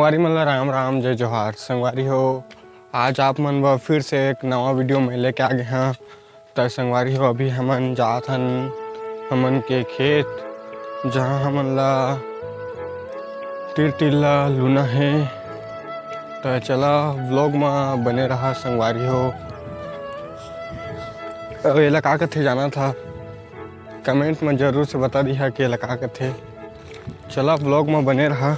संगवारी मन ला राम राम जय जोहार। संगवारी हो, आज आप मन व फिर से एक नवा वीडियो में लेके आ गए हैं। तो संगवारी हो, अभी हमन जात हन हमन के खेत, जहाँ हमन ला टिल्ला लूना है। तो चला व्लॉग में बने रहा संगवारी हो। एला का कथे जाना था, कमेंट में जरूर से बता दिया कि एला का कथे। चला व्लॉग में बने रहा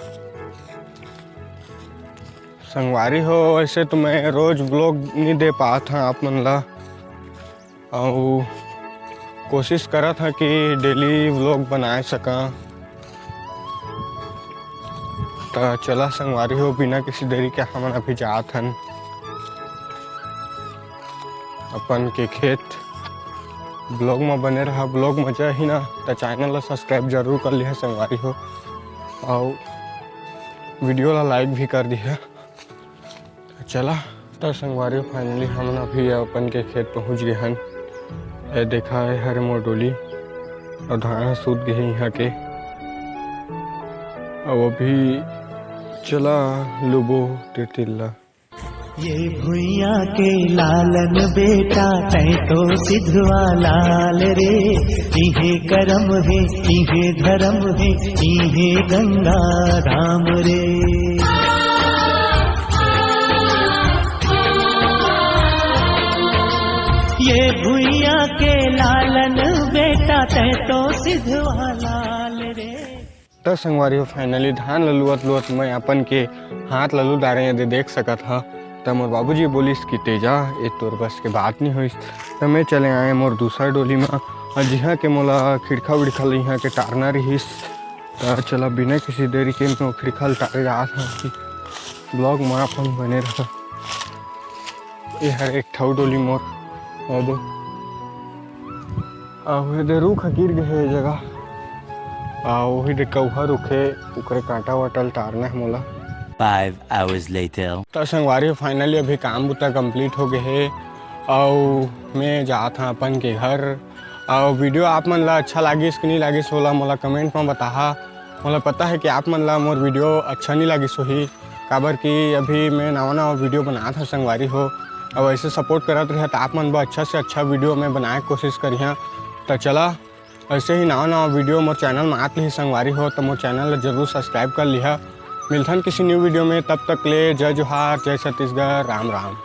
संगवारी हो। ऐसे तो मैं रोज व्लॉग नहीं दे पाता था आप मन ला, और कोशिश करा था कि डेली व्लॉग बनाए सका। तो चला संगवारी हो, बिना किसी देरी के हमन अभी जात हन अपन के खेत। ब्लॉग में बने रहा, ब्लॉग मजा ही ना। तो चैनल ला सब्सक्राइब जरूर कर लिया संगवारी हो, और वीडियो ला लाइक भी कर दिया। चला तो संगवारी हो, फाइनली हम अभी अपन के खेत पहुंच गए हन। ये देखा है हरे मोर डोली, और धान सूत गए यहाँ के। और अभी चला लुबो टिल्ला। ये भुइया के लालन बेटा तै तो सिद्धवा लाल रे। इहे करम है इहे धर्म है इहे गंगा राम रे। ये भुइया के लालन बेटा तै तो सिद्धवा लाल रे। तो संगवारी हो, फाइनली धान ललुअत मैं अपन के हाथ ललू डारे यदि देख सकत हा। तो मोर बाबूजी बोलिस कि तेजा ये तोर बस के बात नहीं होइस। तो मैं चले आए मोर दूसरा डोली में, और जिहाँ के मोला खिड़खा उड़खा यहाँ के टारना रहीस। तो चला बिना किसी देरी के मैं खिड़खा टारे रहा था कि ब्लॉग में अपन बने रहा। ये हर एक ठौ डोली मोर दे रूख गिर गए जगह, वही दे कौहा रुखे उकरे कांटा वाटल टारना है मोला। 5 hours later. तो संगवारी फाइनली अभी काम बुता कंप्लीट हो गए है, और मैं जात हाँ अपन के घर। और वीडियो आप मन ला अच्छा लागिस कि नहीं लागिस होला मोला कमेंट में बताहा। मोला पता है कि आप मन ला मोर वीडियो अच्छा नहीं लागिस होही, काबर कि अभी मैं नवा वीडियो बना था संगवारी हो। और ऐसे सपोर्ट करत रहा तो आप मन बा अच्छा से अच्छा वीडियो मैं बनाए कोशिश करिए। तो चला ऐसे ही नवा वीडियो मोर चैनल में आत ही संगवारी हो, तो मोर चैनल ला जरूर सब्सक्राइब कर लिहा। मिलथन किसी न्यू वीडियो में, तब तक ले जय जोहार, जय छत्तीसगढ़, राम राम।